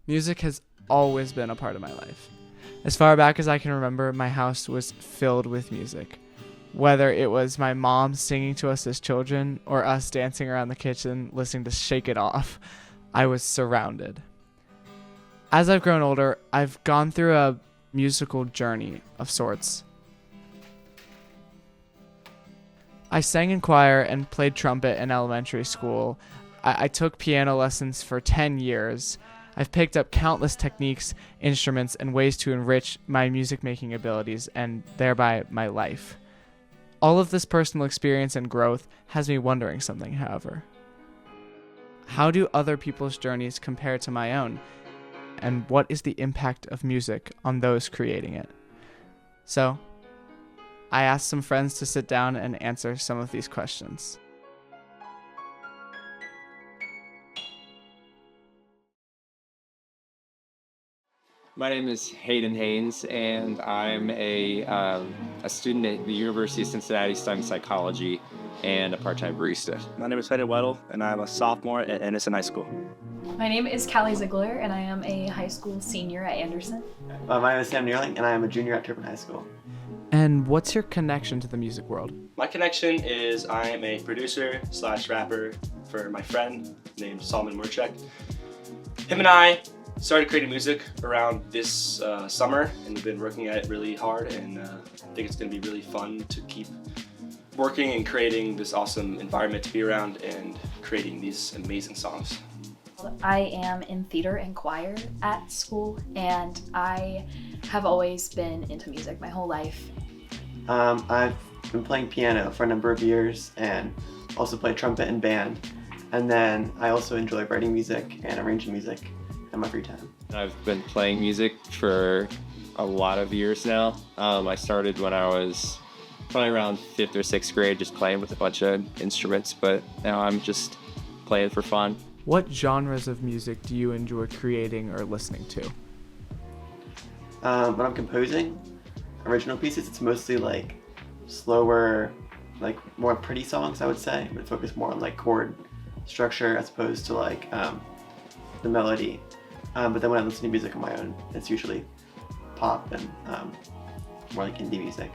Music has always been a part of my life. As far back as I can remember, my house was filled with music. Whether it was my mom singing to us as children or us dancing around the kitchen listening to Shake It Off, I was surrounded. As I've grown older, I've gone through a musical journey of sorts. I sang in choir and played trumpet in elementary school. I took piano lessons for 10 years. I've picked up countless techniques, instruments, and ways to enrich my music-making abilities and thereby my life. All of this personal experience and growth has me wondering something, however. How do other people's journeys compare to my own? And what is the impact of music on those creating it? So, I asked some friends to sit down and answer some of these questions. My name is Hayden Haynes, and I'm a student at the University of Cincinnati studying psychology and a part-time barista. My name is Hayden Weddle, and I'm a sophomore at Anderson High School. My name is Callie Ziegler, and I am a high school senior at Anderson. My name is Sam Neerling, and I am a junior at Turpin High School. And what's your connection to the music world? My connection is I am a producer/rapper for my friend named Solomon Murchek. Him and I started creating music around this summer, and we've been working at it really hard, and I think it's going to be really fun to keep working and creating this awesome environment to be around and creating these amazing songs. I am in theater and choir at school, and I have always been into music my whole life. I've been playing piano for a number of years and also play trumpet in band. And then I also enjoy writing music and arranging music in my free time. I've been playing music for a lot of years now. I started when I was probably around 5th or 6th grade, just playing with a bunch of instruments, but now I'm just playing for fun. What genres of music do you enjoy creating or listening to? When I'm composing original pieces, it's mostly like slower, like more pretty songs, I would say, but focus more on like chord structure as opposed to like the melody. But then when I listen to music on my own, it's usually pop and more like indie music.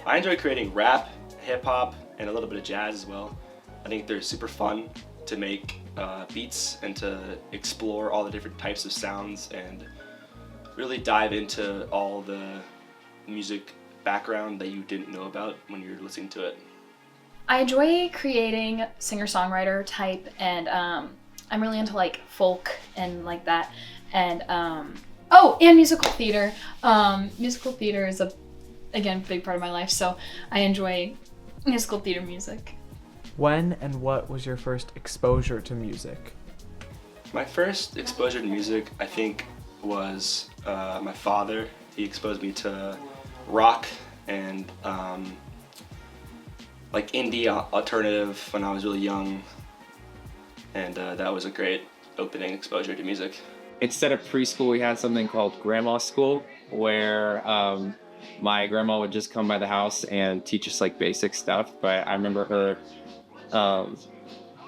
I enjoy creating rap, hip-hop, and a little bit of jazz as well. I think they're super fun to make beats and to explore all the different types of sounds and really dive into all the music background that you didn't know about when you're listening to it. I enjoy creating singer-songwriter type, and I'm really into like folk and like that, and and musical theater. Musical theater is again big part of my life, so I enjoy musical theater music. When and what was your first exposure to music? My first exposure to music, I think, was my father. He exposed me to rock and like indie alternative when I was really young, and that was a great opening exposure to music. Instead of preschool, we had something called grandma school, where my grandma would just come by the house and teach us like basic stuff, but I remember her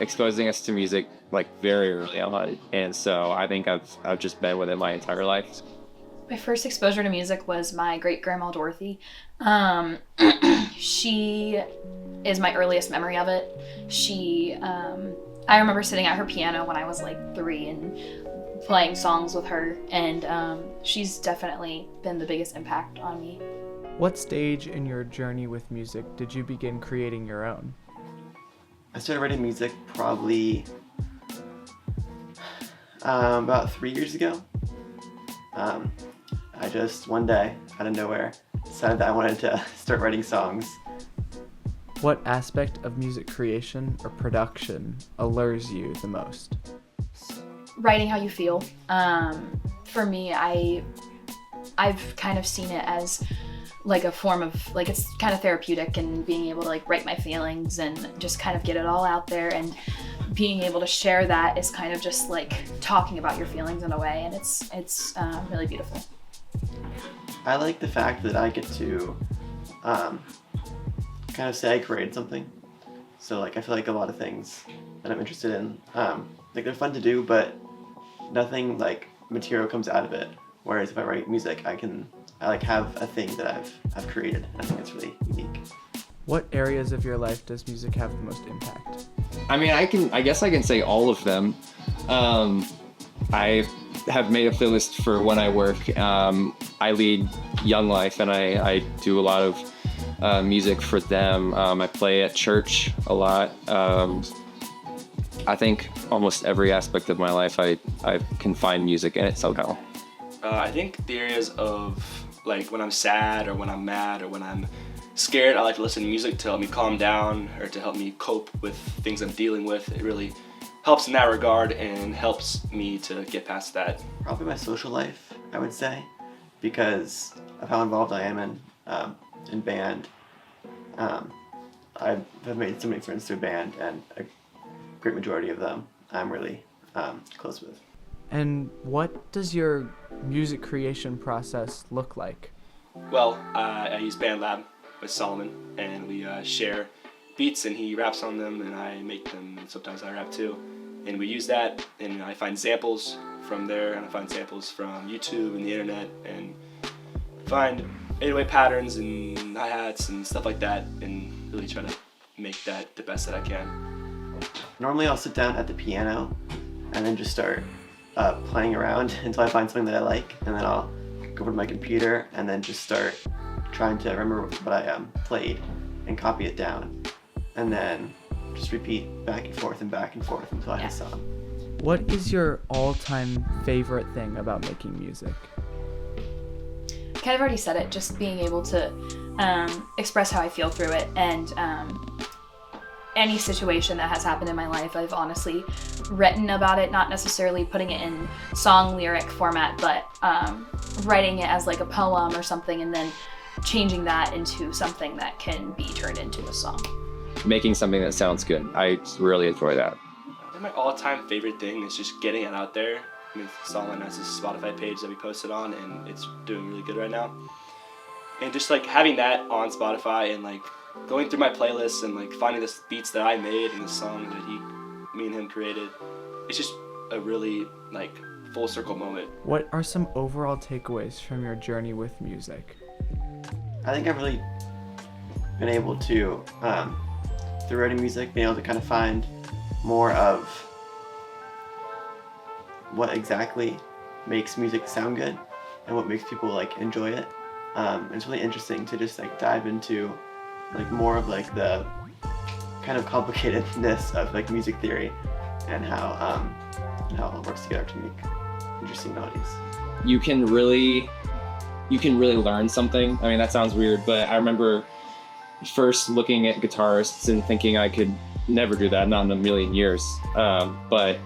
exposing us to music like very early on, and so I think I've just been with it my entire life. My first exposure to music was my great-grandma Dorothy. She is my earliest memory of it. I remember sitting at her piano when I was like 3 and playing songs with her, and she's definitely been the biggest impact on me. What stage in your journey with music did you begin creating your own? I started writing music probably about 3 years ago. I just one day, out of nowhere, decided that I wanted to start writing songs. What aspect of music creation or production allures you the most? Writing how you feel. For me, I've kind of seen it as like a form of, like, it's kind of therapeutic, and being able to like write my feelings and just kind of get it all out there, and being able to share that is kind of just like talking about your feelings in a way, and it's really beautiful. I like the fact that I get to kind of say I created something. So like I feel like a lot of things that I'm interested in, like they're fun to do, but nothing like material comes out of it. Whereas if I write music, I like have a thing that I've created. I think it's really unique. What areas of your life does music have the most impact? I mean, I guess I can say all of them. I have made a playlist for when I work. I lead Young Life, and I do a lot of music for them. I play at church a lot. I think almost every aspect of my life, I can find music in it somehow. I think the areas of like when I'm sad or when I'm mad or when I'm scared, I like to listen to music to help me calm down or to help me cope with things I'm dealing with. It really helps in that regard and helps me to get past that. Probably my social life, I would say, because of how involved I am in band. I have made so many friends through band, and a great majority of them I'm really close with. And what does your music creation process look like? Well, I use BandLab with Solomon, and we share beats, and he raps on them, and I make them, and sometimes I rap too. And we use that, and I find samples from there, and I find samples from YouTube and the internet, and find 808 patterns and hi-hats and stuff like that, and really try to make that the best that I can. Normally I'll sit down at the piano and then just start playing around until I find something that I like, and then I'll go over to my computer and then just start trying to remember what I played and copy it down, and then just repeat back and forth until I have a song. What is your all-time favorite thing about making music? Kind of already said it, just being able to express how I feel through it, and any situation that has happened in my life, I've honestly written about it, not necessarily putting it in song lyric format, but writing it as like a poem or something, and then changing that into something that can be turned into a song. Making something that sounds good. I really enjoy that. I think my all-time favorite thing is just getting it out there. I mean, Solomon has this Spotify page that we posted on, and it's doing really good right now. And just like having that on Spotify and like going through my playlists and like finding the beats that I made and the song that me and him created, it's just a really like full circle moment. What are some overall takeaways from your journey with music? I think I've really been able to, through writing music, being able to kind of find more of what exactly makes music sound good and what makes people like enjoy it. It's really interesting to just like dive into like more of like the kind of complicatedness of like music theory and how it works together to make interesting melodies. You can really learn something. I mean, that sounds weird, but I remember first looking at guitarists and thinking I could never do that, not in a million years. But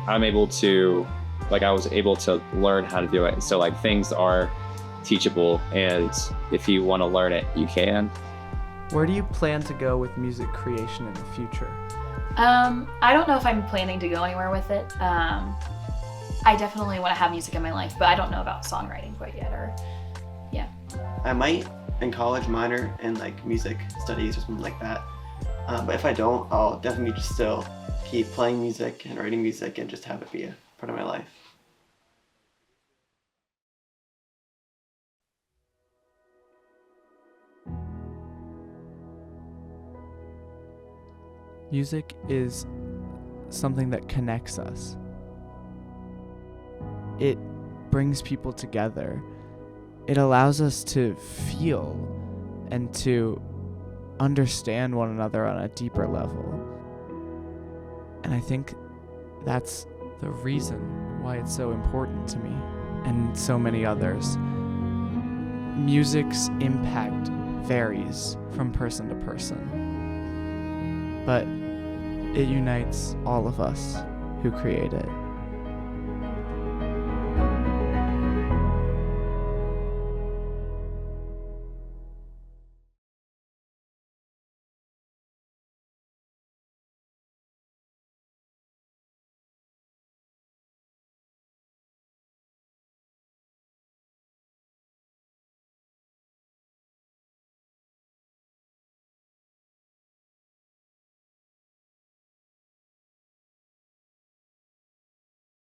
I was able to learn how to do it. And so like things are teachable, and if you want to learn it, you can. Where do you plan to go with music creation in the future? I don't know if I'm planning to go anywhere with it. I definitely want to have music in my life, but I don't know about songwriting quite yet, I might in college minor in like music studies or something like that. But if I don't, I'll definitely just still keep playing music and writing music and just have it be a part of my life. Music is something that connects us. It brings people together. It allows us to feel and to understand one another on a deeper level. And I think that's the reason why it's so important to me and so many others. Music's impact varies from person to person, but it unites all of us who create it.